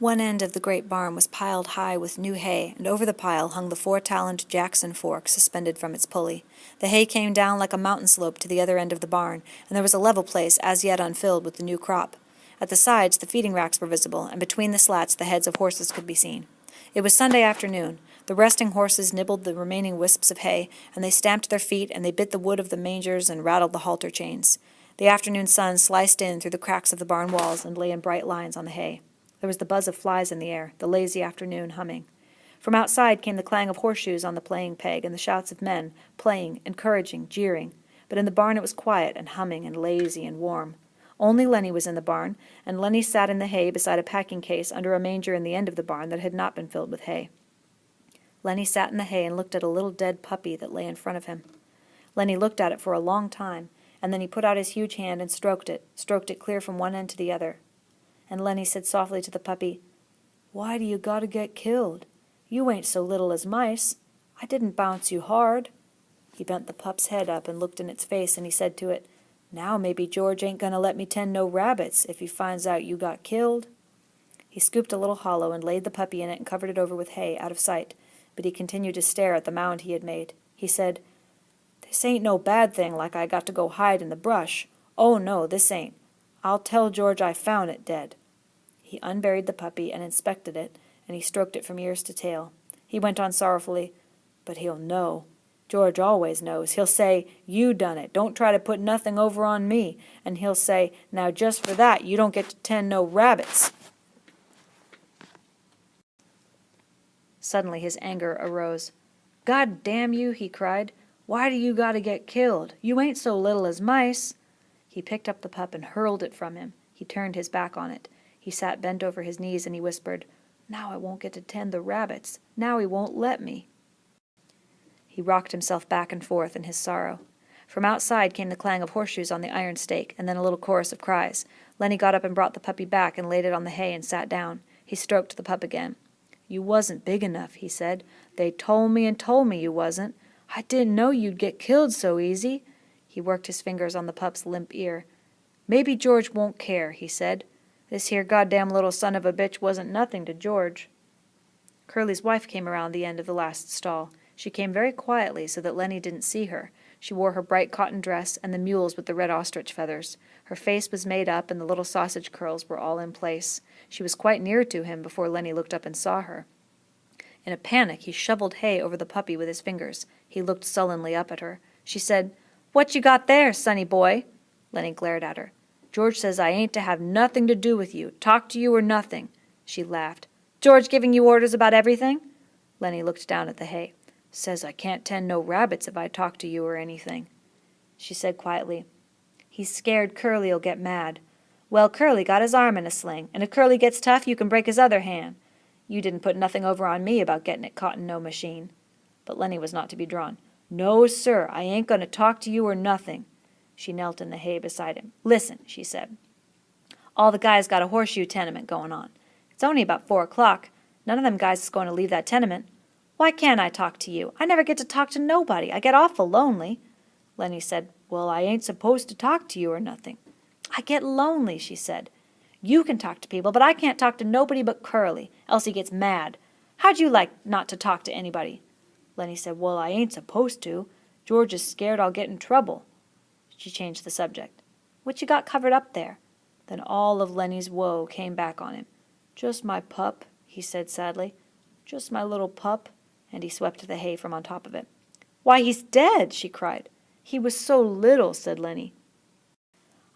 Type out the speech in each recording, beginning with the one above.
One end of the great barn was piled high with new hay, and over the pile hung the 4-taloned Jackson fork suspended from its pulley. The hay came down like a mountain slope to the other end of the barn, and there was a level place as yet unfilled with the new crop. At the sides the feeding racks were visible, and between the slats the heads of horses could be seen. It was Sunday afternoon. The resting horses nibbled the remaining wisps of hay, and they stamped their feet, and they bit the wood of the mangers and rattled the halter chains. The afternoon sun sliced in through the cracks of the barn walls and lay in bright lines on the hay. There was the buzz of flies in the air, the lazy afternoon humming. From outside came the clang of horseshoes on the playing peg and the shouts of men, playing, encouraging, jeering. But in the barn it was quiet and humming and lazy and warm. Only Lenny was in the barn, and Lenny sat in the hay beside a packing case under a manger in the end of the barn that had not been filled with hay. Lenny sat in the hay and looked at a little dead puppy that lay in front of him. Lenny looked at it for a long time, and then he put out his huge hand and stroked it clear from one end to the other. And Lenny said softly to the puppy, "Why do you gotta get killed? You ain't so little as mice. I didn't bounce you hard." He bent the pup's head up and looked in its face, and he said to it, "Now maybe George ain't gonna let me tend no rabbits if he finds out you got killed." He scooped a little hollow and laid the puppy in it and covered it over with hay, out of sight, but he continued to stare at the mound he had made. He said, "This ain't no bad thing like I got to go hide in the brush. Oh, no, this ain't. I'll tell George I found it dead." He unburied the puppy and inspected it, and he stroked it from ears to tail. He went on sorrowfully, "But he'll know. George always knows. He'll say, 'You done it. Don't try to put nothing over on me.' And he'll say, 'Now just for that you don't get to tend no rabbits.'" Suddenly his anger arose. "God damn you," he cried. "Why do you gotta get killed? You ain't so little as mice." He picked up the pup and hurled it from him. He turned his back on it. He sat bent over his knees and he whispered, "Now I won't get to tend the rabbits. Now he won't let me." He rocked himself back and forth in his sorrow. From outside came the clang of horseshoes on the iron stake, and then a little chorus of cries. Lenny got up and brought the puppy back and laid it on the hay and sat down. He stroked the pup again. "You wasn't big enough," he said. "They told me you wasn't. I didn't know you'd get killed so easy." He worked his fingers on the pup's limp ear. "Maybe George won't care," he said. "This here goddamn little son of a bitch wasn't nothing to George." Curly's wife came around the end of the last stall. She came very quietly so that Lenny didn't see her. She wore her bright cotton dress and the mules with the red ostrich feathers. Her face was made up and the little sausage curls were all in place. She was quite near to him before Lenny looked up and saw her. In a panic he shoveled hay over the puppy with his fingers. He looked sullenly up at her. She said, "What you got there, sonny boy?" Lenny glared at her. "George says I ain't to have nothing to do with you. Talk to you or nothing." She laughed. "George giving you orders about everything?" Lenny looked down at the hay. "Says I can't tend no rabbits if I talk to you or anything." She said quietly, "He's scared Curly'll get mad." "Well, Curly got his arm in a sling, and if Curly gets tough you can break his other hand. You didn't put nothing over on me about getting it caught in no machine." But Lenny was not to be drawn. "No, sir, I ain't going to talk to you or nothing." She knelt in the hay beside him. "Listen," she said. "All the guys got a horseshoe tenement going on. It's only about 4 o'clock. None of them guys is going to leave that tenement. Why can't I talk to you? I never get to talk to nobody. I get awful lonely." Lenny said, "Well, I ain't supposed to talk to you or nothing." "I get lonely," she said. "You can talk to people, but I can't talk to nobody but Curly, else he gets mad. How'd you like not to talk to anybody?" Lenny said, "Well, I ain't supposed to. George is scared I'll get in trouble." She changed the subject. "What you got covered up there?" Then all of Lenny's woe came back on him. "Just my pup," he said sadly. "Just my little pup." And he swept the hay from on top of it. "Why, he's dead!" she cried. "He was so little," said Lenny.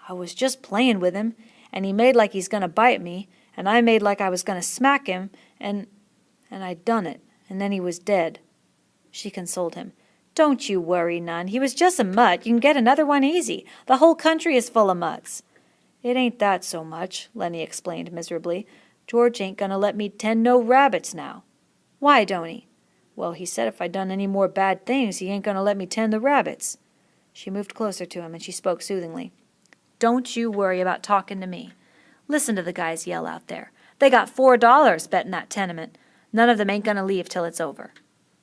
"I was just playing with him, and he made like he's going to bite me, and I made like I was going to smack him, and I done it, and then he was dead." She consoled him. "Don't you worry none. He was just a mutt. You can get another one easy. The whole country is full of mutts." "It ain't that so much," Lenny explained miserably. "George ain't going to let me tend no rabbits now." "Why don't he?" "Well, he said if I done any more bad things he ain't going to let me tend the rabbits." She moved closer to him and she spoke soothingly. "Don't you worry about talking to me. Listen to the guys yell out there. They got $4 betting that tenement. None of them ain't going to leave till it's over."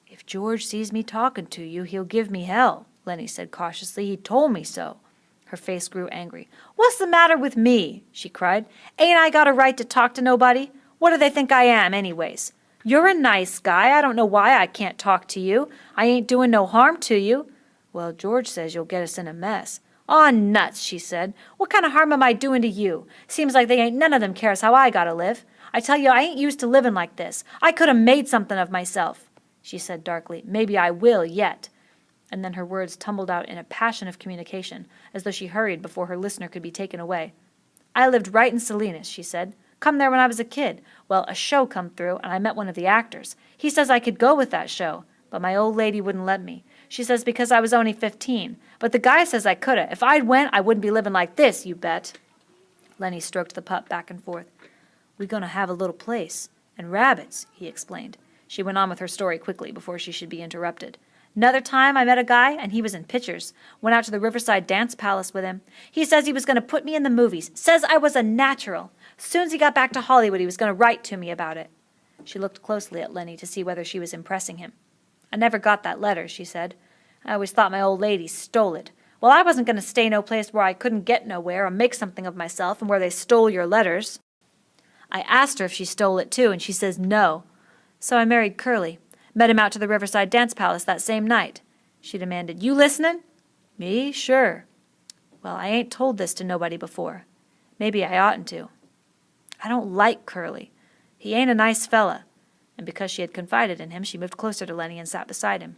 "If George sees me talking to you, he'll give me hell," Lenny said cautiously. "He told me so." Her face grew angry. "What's the matter with me?" she cried. "Ain't I got a right to talk to nobody? What do they think I am, anyways? You're a nice guy. I don't know why I can't talk to you. I ain't doing no harm to you. Well, George says you'll get us in a mess. Aw, nuts, she said. What kind of harm am I doing to you? Seems like they ain't none of them cares how I gotta live. I tell you, I ain't used to living like this. I could have made something of myself, she said darkly. Maybe I will yet. And then her words tumbled out in a passion of communication, as though she hurried before her listener could be taken away. I lived right in Salinas, she said. Come there when I was a kid. Well, a show come through, and I met one of the actors. He says I could go with that show, but my old lady wouldn't let me. She says because I was only 15. But the guy says I coulda. If I'd went, I wouldn't be living like this, you bet. Lenny stroked the pup back and forth. We gonna have a little place. And rabbits, he explained. She went on with her story quickly before she should be interrupted. Another time I met a guy, and he was in pictures. Went out to the Riverside Dance Palace with him. He says he was going to put me in the movies. Says I was a natural. Soon as he got back to Hollywood, he was going to write to me about it. She looked closely at Lenny to see whether she was impressing him. I never got that letter, she said. I always thought my old lady stole it. Well, I wasn't going to stay no place where I couldn't get nowhere or make something of myself and where they stole your letters. I asked her if she stole it too, and she says no. So I married Curly. Met him out to the Riverside Dance Palace that same night. She demanded, You listening? Me? Sure. Well, I ain't told this to nobody before. Maybe I oughtn't to. I don't like Curly. He ain't a nice fella. And because she had confided in him, she moved closer to Lenny and sat beside him.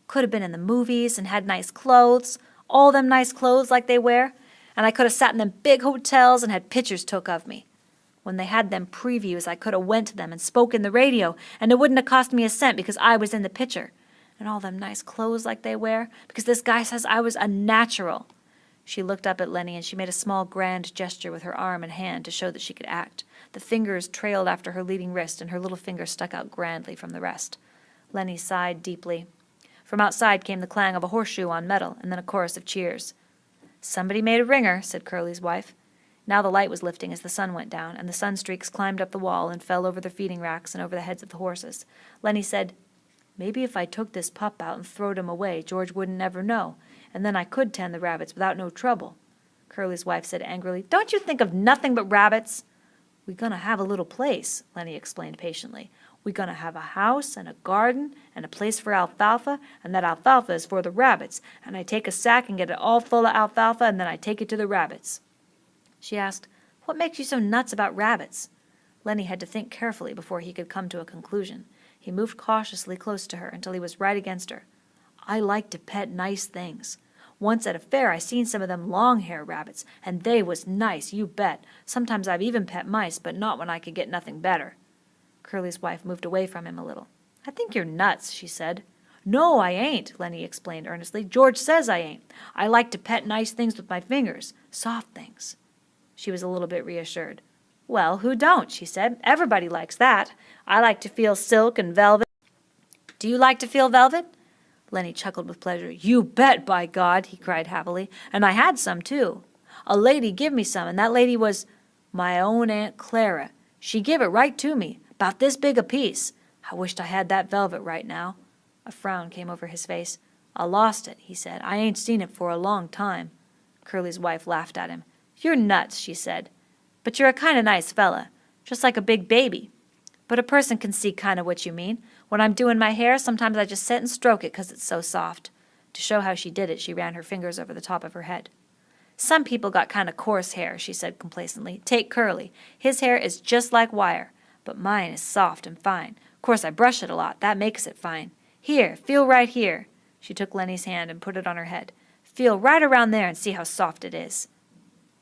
Could have been in the movies and had nice clothes, all them nice clothes like they wear, and I could have sat in them big hotels and had pictures took of me. When they had them previews, I could have went to them and spoke in the radio, and it wouldn't have cost me a cent because I was in the picture. And all them nice clothes like they wear, because this guy says I was a natural. She looked up at Lenny, and she made a small grand gesture with her arm and hand to show that she could act. The fingers trailed after her leading wrist, and her little finger stuck out grandly from the rest. Lenny sighed deeply. From outside came the clang of a horseshoe on metal, and then a chorus of cheers. Somebody made a ringer, said Curly's wife. Now the light was lifting as the sun went down, and the sunstreaks climbed up the wall and fell over the feeding racks and over the heads of the horses. Lenny said, Maybe if I took this pup out and throwed him away, George wouldn't never know, and then I could tend the rabbits without no trouble. Curly's wife said angrily, Don't you think of nothing but rabbits? We gonna have a little place, Lenny explained patiently. We gonna have a house and a garden and a place for alfalfa, and that alfalfa is for the rabbits, and I take a sack and get it all full of alfalfa, and then I take it to the rabbits. She asked, What makes you so nuts about rabbits? Lenny had to think carefully before he could come to a conclusion. He moved cautiously close to her until he was right against her. I like to pet nice things. Once at a fair I seen some of them long-hair rabbits, and they was nice, you bet. Sometimes I've even pet mice, but not when I could get nothing better. Curly's wife moved away from him a little. I think you're nuts, she said. No, I ain't, Lenny explained earnestly. George says I ain't. I like to pet nice things with my fingers, soft things. She was a little bit reassured. Well, who don't, she said. Everybody likes that. I like to feel silk and velvet. Do you like to feel velvet? Lenny chuckled with pleasure. You bet, by God, he cried happily. And I had some, too. A lady give me some, and that lady was my own Aunt Clara. She give it right to me, about this big a piece. I wished I had that velvet right now. A frown came over his face. I lost it, he said. I ain't seen it for a long time. Curly's wife laughed at him. You're nuts, she said. But you're a kind of nice fella, just like a big baby. But a person can see kind of what you mean. When I'm doing my hair, sometimes I just sit and stroke it 'cause it's so soft. To show how she did it, she ran her fingers over the top of her head. Some people got kind of coarse hair, she said complacently. Take Curly. His hair is just like wire, but mine is soft and fine. Of course, I brush it a lot. That makes it fine. Here, feel right here. She took Lenny's hand and put it on her head. Feel right around there and see how soft it is.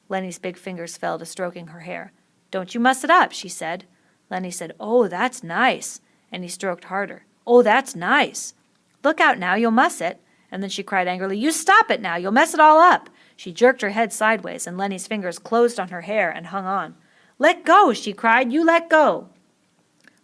Lenny's big fingers fell to stroking her hair. Don't you muss it up, she said. Lenny said, Oh, that's nice. And he stroked harder. Oh, that's nice. Look out now, you'll muss it. And then she cried angrily, You stop it now, you'll mess it all up. She jerked her head sideways, and Lenny's fingers closed on her hair and hung on. Let go, she cried, you let go.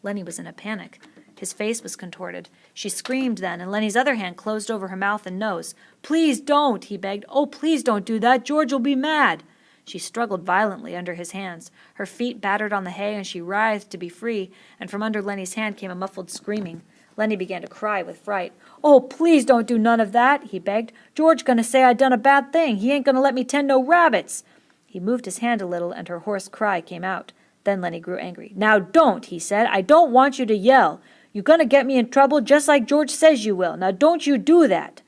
Lenny was in a panic. His face was contorted. She screamed then, and Lenny's other hand closed over her mouth and nose. Please don't, he begged. Oh, please don't do that. George will be mad. She struggled violently under his hands. Her feet battered on the hay, and she writhed to be free, and from under Lenny's hand came a muffled screaming. Lenny began to cry with fright. Oh, please don't do none of that, he begged. George gonna say I done a bad thing. He ain't gonna let me tend no rabbits. He moved his hand a little, and her hoarse cry came out. Then Lenny grew angry. "Now don't," he said. "I don't want you to yell. You're going to get me in trouble just like George says you will. Now don't you do that."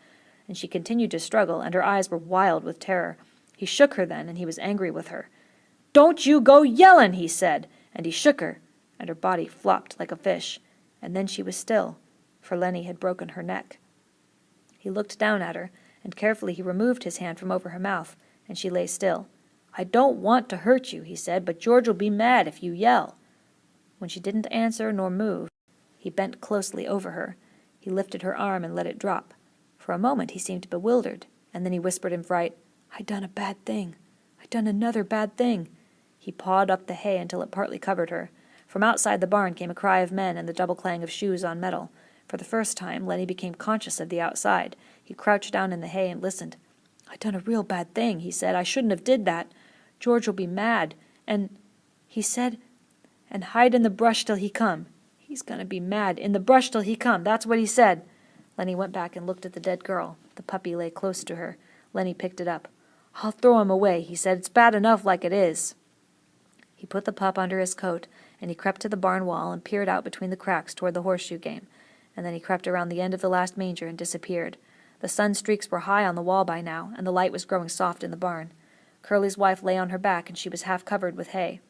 And she continued to struggle, and her eyes were wild with terror. He shook her then, and he was angry with her. "Don't you go yellin'," he said, and he shook her, and her body flopped like a fish. And then she was still, for Lenny had broken her neck. He looked down at her, and carefully he removed his hand from over her mouth, and she lay still. "I don't want to hurt you," he said, "but George will be mad if you yell." When she didn't answer nor move, he bent closely over her. He lifted her arm and let it drop. For a moment he seemed bewildered, and then he whispered in fright, "I done a bad thing. I done another bad thing." He pawed up the hay until it partly covered her. From outside the barn came a cry of men and the double clang of shoes on metal. For the first time, Lenny became conscious of the outside. He crouched down in the hay and listened. "I done a real bad thing," he said. "I shouldn't have did that. George will be mad. And," he said, "and hide in the brush till he come. He's going to be mad. In the brush till he come. That's what he said." Lenny went back and looked at the dead girl. The puppy lay close to her. Lenny picked it up. "I'll throw him away," he said. "It's bad enough like it is." He put the pup under his coat, and he crept to the barn wall and peered out between the cracks toward the horseshoe game. And then he crept around the end of the last manger and disappeared. The sun streaks were high on the wall by now, and the light was growing soft in the barn. Curly's wife lay on her back, and she was half covered with hay.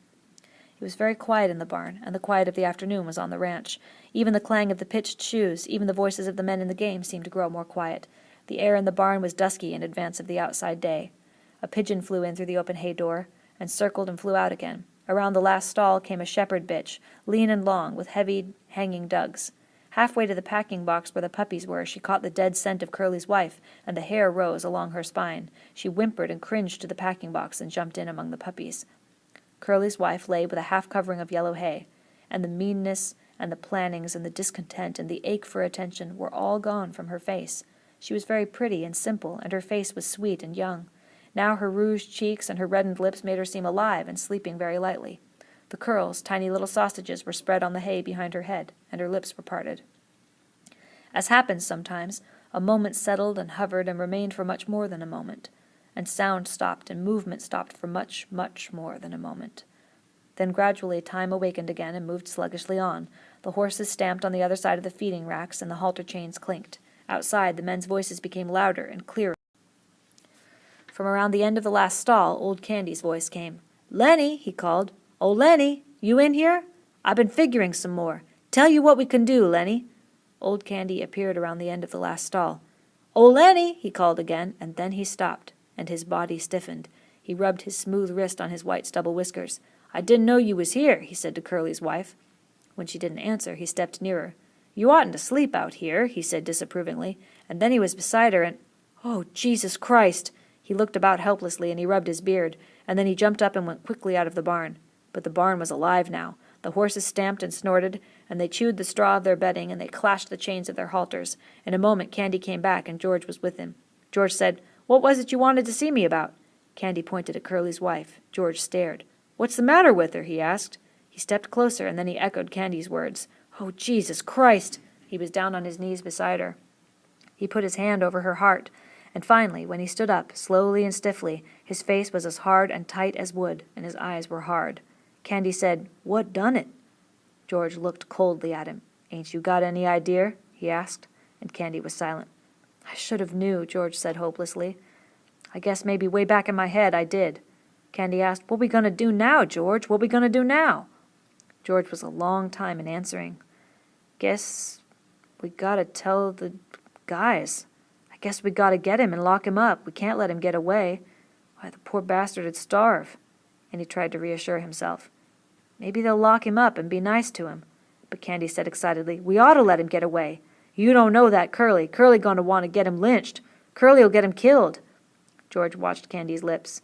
It was very quiet in the barn, and the quiet of the afternoon was on the ranch. Even the clang of the pitched shoes, even the voices of the men in the game seemed to grow more quiet. The air in the barn was dusky in advance of the outside day. A pigeon flew in through the open hay door, and circled and flew out again. Around the last stall came a shepherd bitch, lean and long, with heavy, hanging dugs. Halfway to the packing box where the puppies were, she caught the dead scent of Curly's wife, and the hair rose along her spine. She whimpered and cringed to the packing box and jumped in among the puppies. Curly's wife lay with a half-covering of yellow hay, and the meanness and the plannings and the discontent and the ache for attention were all gone from her face. She was very pretty and simple, and her face was sweet and young. Now her rouged cheeks and her reddened lips made her seem alive and sleeping very lightly. The curls, tiny little sausages, were spread on the hay behind her head, and her lips were parted. As happens sometimes, a moment settled and hovered and remained for much more than a moment, and sound stopped and movement stopped for much, much more than a moment. Then gradually time awakened again and moved sluggishly on. The horses stamped on the other side of the feeding racks, and the halter chains clinked. Outside, the men's voices became louder and clearer. From around the end of the last stall, old Candy's voice came. "Lenny," he called. "Oh, Lenny, you in here? I've been figuring some more. Tell you what we can do, Lenny." Old Candy appeared around the end of the last stall. "Oh, Lenny," he called again, and then he stopped, and his body stiffened. He rubbed his smooth wrist on his white stubble whiskers. "I didn't know you was here," he said to Curly's wife. When she didn't answer, he stepped nearer. "You oughtn't to sleep out here," he said disapprovingly, and then he was beside her and, "Oh, Jesus Christ!" He looked about helplessly, and he rubbed his beard, and then he jumped up and went quickly out of the barn. But the barn was alive now. The horses stamped and snorted, and they chewed the straw of their bedding, and they clashed the chains of their halters. In a moment Candy came back, and George was with him. George said, "What was it you wanted to see me about?" Candy pointed at Curly's wife. George stared. "What's the matter with her?" he asked. He stepped closer, and then he echoed Candy's words. "Oh, Jesus Christ!" He was down on his knees beside her. He put his hand over her heart, and finally, when he stood up, slowly and stiffly, his face was as hard and tight as wood, and his eyes were hard. Candy said, "What done it?" George looked coldly at him. "Ain't you got any idea?" he asked, and Candy was silent. "I should have knew," George said hopelessly. "I guess maybe way back in my head I did." Candy asked, "What we gonna do now, George? What we gonna do now?" George was a long time in answering. "Guess we gotta tell the guys. I guess we gotta get him and lock him up. We can't let him get away. Why, the poor bastard'd starve." And he tried to reassure himself. "Maybe they'll lock him up and be nice to him." But Candy said excitedly, "We ought to let him get away. You don't know that Curly. Curly gonna want to get him lynched. Curly'll get him killed." George watched Candy's lips.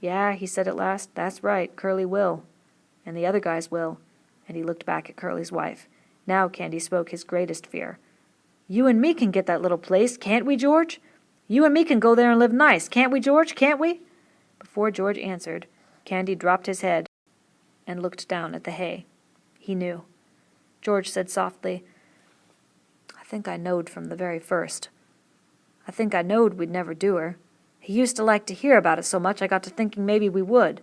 "Yeah," he said at last, "that's right. Curly will. And the other guys will." And he looked back at Curly's wife. Now Candy spoke his greatest fear. "You and me can get that little place, can't we, George? You and me can go there and live nice, can't we, George, can't we?" Before George answered, Candy dropped his head and looked down at the hay. He knew. George said softly, "I think I knowed from the very first. I think I knowed we'd never do her. He used to like to hear about it so much I got to thinking maybe we would."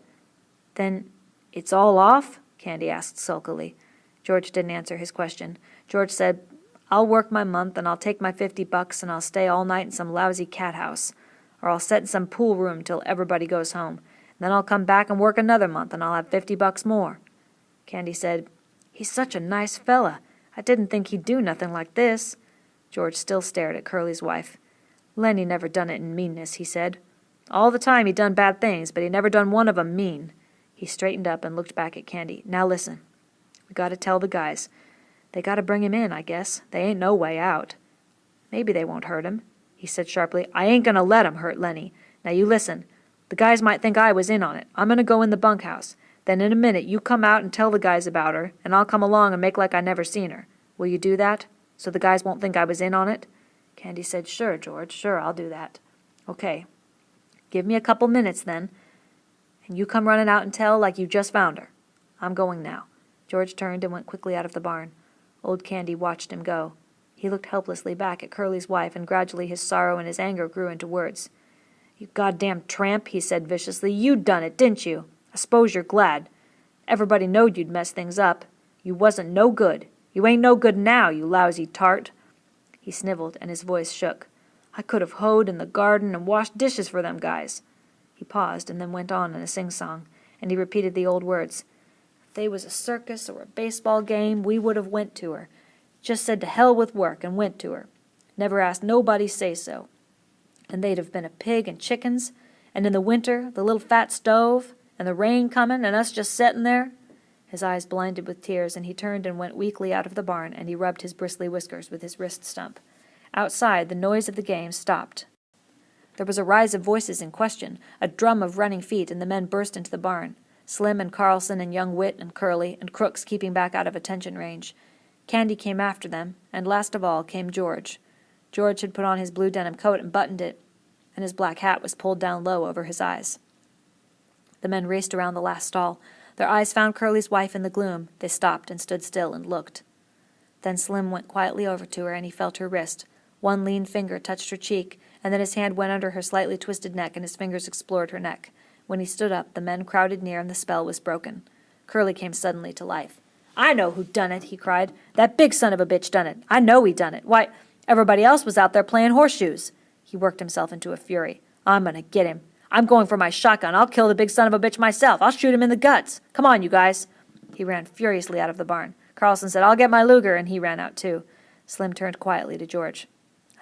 "Then it's all off?" Candy asked sulkily. George didn't answer his question. George said, I'll work my month, and I'll take my $50, and I'll stay all night in some lousy cat house. Or I'll sit in some pool room till everybody goes home. And then I'll come back and work another month, and I'll have $50 more. Candy said, He's such a nice fella. I didn't think he'd do nothing like this. George still stared at Curly's wife. Lenny never done it in meanness, he said. All the time he done bad things, but he never done one of 'em mean. He straightened up and looked back at Candy. Now listen. We gotta tell the guys. They gotta bring him in, I guess. They ain't no way out. Maybe they won't hurt him, he said sharply. I ain't gonna let 'em hurt Lenny. Now you listen. The guys might think I was in on it. I'm gonna go in the bunkhouse. Then in a minute you come out and tell the guys about her, and I'll come along and make like I never seen her. Will you do that? So the guys won't think I was in on it? Candy said, Sure, George, sure, I'll do that. Okay. Give me a couple minutes then, and you come running out and tell like you just found her. I'm going now. George turned and went quickly out of the barn. Old Candy watched him go. He looked helplessly back at Curly's wife, and gradually his sorrow and his anger grew into words. You goddamn tramp, he said viciously. You done it, didn't you? I s'pose you're glad. Everybody knowed you'd mess things up. You wasn't no good. You ain't no good now, you lousy tart. He sniveled, and his voice shook. I could have hoed in the garden and washed dishes for them guys. He paused, and then went on in a sing-song, and he repeated the old words. If they was a circus or a baseball game, we would have went to her. Just said to hell with work and went to her. Never asked nobody say so. And they'd have been a pig and chickens, and in the winter the little fat stove, and the rain comin', and us just settin' there. His eyes blinded with tears, and he turned and went weakly out of the barn, and he rubbed his bristly whiskers with his wrist stump. Outside, the noise of the game stopped. There was a rise of voices in question, a drum of running feet, and the men burst into the barn. Slim and Carlson and young Whit and Curly and Crooks keeping back out of attention range. Candy came after them, and last of all came George. George had put on his blue denim coat and buttoned it, and his black hat was pulled down low over his eyes. The men raced around the last stall. Their eyes found Curly's wife in the gloom. They stopped and stood still and looked. Then Slim went quietly over to her, and he felt her wrist. One lean finger touched her cheek, and then his hand went under her slightly twisted neck, and his fingers explored her neck. When he stood up, the men crowded near, and the spell was broken. Curly came suddenly to life. I know who done it, he cried. That big son of a bitch done it. I know he done it. Why, everybody else was out there playing horseshoes. He worked himself into a fury. I'm going to get him. I'm going for my shotgun. I'll kill the big son of a bitch myself. I'll shoot him in the guts. Come on, you guys. He ran furiously out of the barn. Carlson said, I'll get my Luger, and he ran out too. Slim turned quietly to George.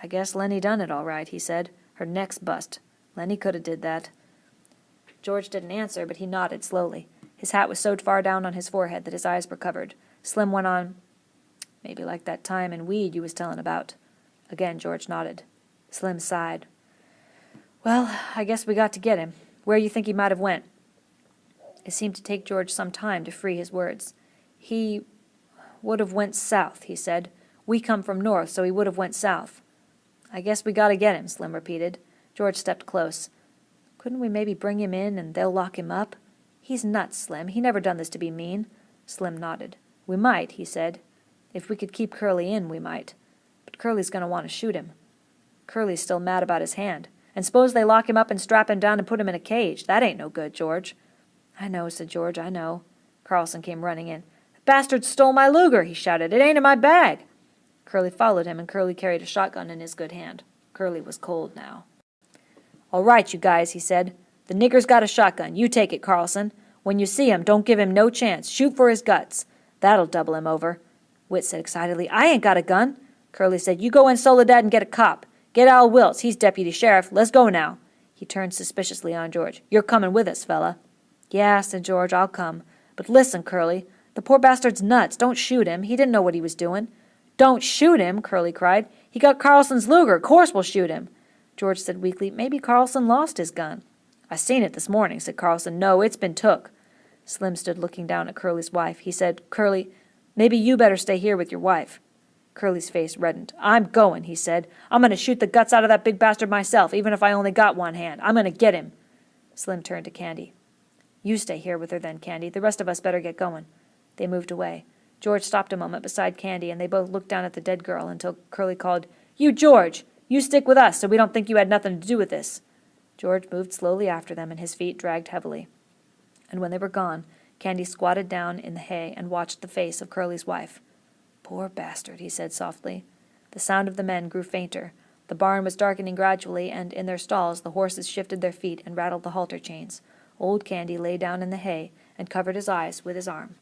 I guess Lenny done it all right, he said. Her neck's bust. Lenny could have did that. George didn't answer, but he nodded slowly. His hat was sewed far down on his forehead that his eyes were covered. Slim went on, Maybe like that time in Weed you was telling about. Again George nodded. Slim sighed. Well, I guess we got to get him. Where you think he might have went? It seemed to take George some time to free his words. He would have went south, he said. We come from north, so he would have went south. I guess we got to get him, Slim repeated. George stepped close. Couldn't we maybe bring him in and they'll lock him up? He's nuts, Slim. He never done this to be mean. Slim nodded. We might, he said. If we could keep Curly in, we might. But Curly's going to want to shoot him. Curly's still mad about his hand. And suppose they lock him up and strap him down and put him in a cage. That ain't no good, George. I know, said George, I know. Carlson came running in. The bastard stole my Luger, he shouted. It ain't in my bag. Curly followed him, and Curly carried a shotgun in his good hand. Curly was cold now. All right, you guys, he said. The nigger's got a shotgun. You take it, Carlson. When you see him, don't give him no chance. Shoot for his guts. That'll double him over. Whit said excitedly, I ain't got a gun. Curly said, you go in Soledad and get a cop. Get Al Wilts. He's deputy sheriff. Let's go now. He turned suspiciously on George. You're coming with us, fella. Yeah, said George, I'll come. But listen, Curly. The poor bastard's nuts. Don't shoot him. He didn't know what he was doing. Don't shoot him, Curly cried. He got Carlson's Luger. Course we'll shoot him. George said weakly, maybe Carlson lost his gun. I seen it this morning, said Carlson. No, it's been took. Slim stood looking down at Curly's wife. He said, Curly, maybe you better stay here with your wife. Curly's face reddened. I'm going, he said. I'm going to shoot the guts out of that big bastard myself, even if I only got one hand. I'm going to get him. Slim turned to Candy. You stay here with her then, Candy. The rest of us better get going. They moved away. George stopped a moment beside Candy, and they both looked down at the dead girl until Curly called, You, George! You stick with us so we don't think you had nothing to do with this. George moved slowly after them, and his feet dragged heavily. And when they were gone, Candy squatted down in the hay and watched the face of Curly's wife. "Poor bastard," he said softly. The sound of the men grew fainter. The barn was darkening gradually, and in their stalls the horses shifted their feet and rattled the halter chains. Old Candy lay down in the hay and covered his eyes with his arm.